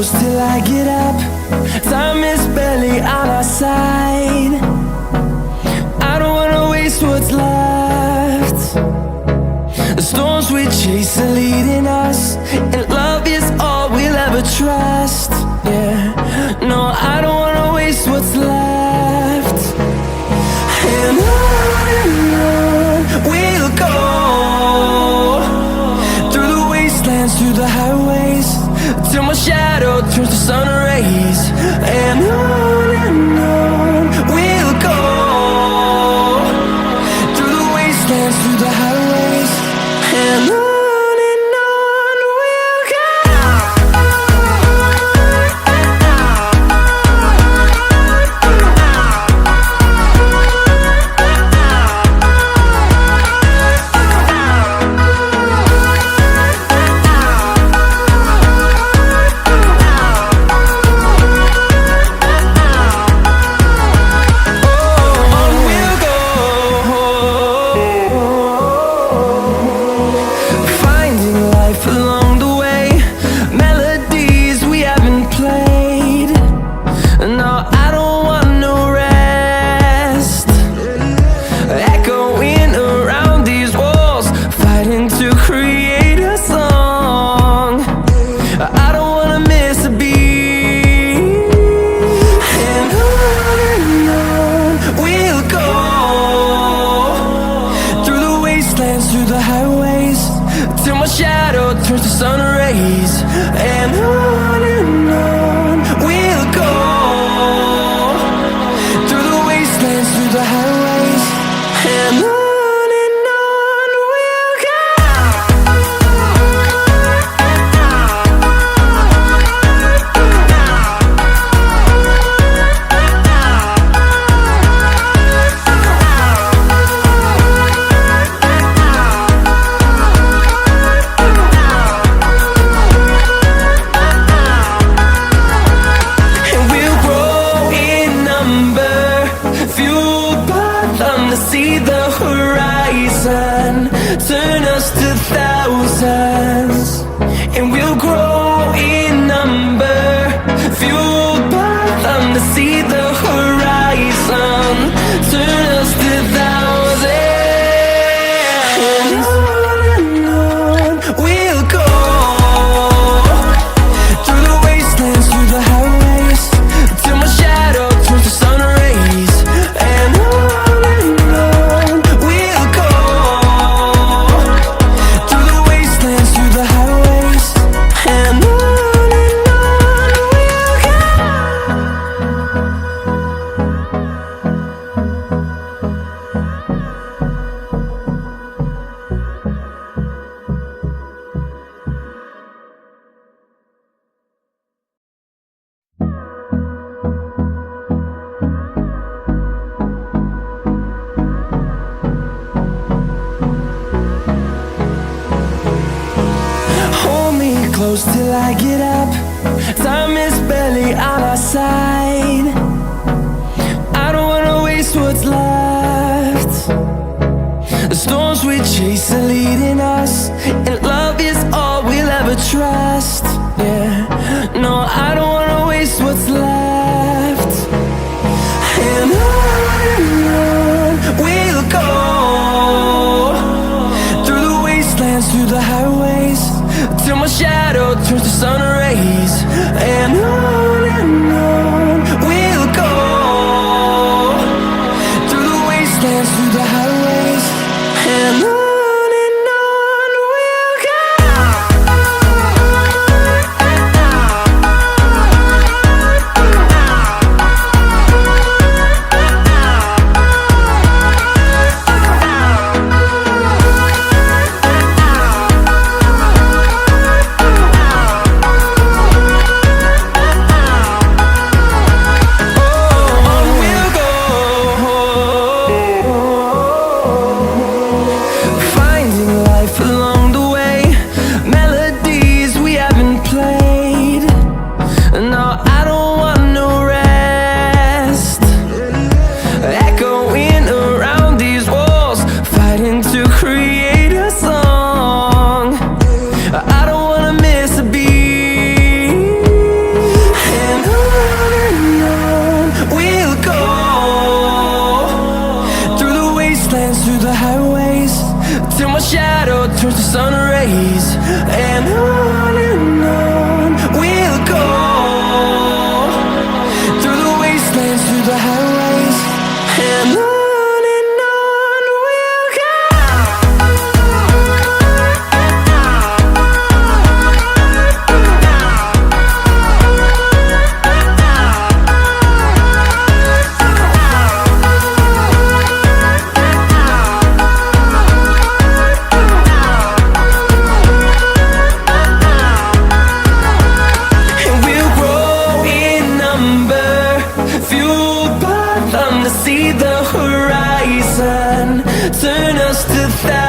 close till I get up. Time is barely on our side. I don't wanna waste what's left. The storms we chase are leading us, and love is all we'll ever trust. Yeah, no, I don't wanna waste what's left. And on we'll go, through the wastelands, through the highways, till my shadow turns to sun rays. And on we'll go, through the wastelands, through the highways, and on we'll go. Through the highways, till my shadow turns to sun rays. And on we'll go, through the wastelands, through the highways, and on we'll go. See the horizon turn us to thousands, and we'll grow in number, fueled by them to see the horizon turn us to thousands. And on we'll go, through the wastelands, through the highways, till my shadow turns to sun rays. And close till I get up. Time is barely on our side. I don't wanna waste what's left. The storms we chase are leading us, and love is all we'll ever trust. Yeah, no, I don't wanna waste what's left. And on we'll go, through the wastelands, through the highways, till my shadow turns to sun rays. And on we'll go, through the wastelands, through the highways, and on we'll go. them to see the horizon, turn us to thousands.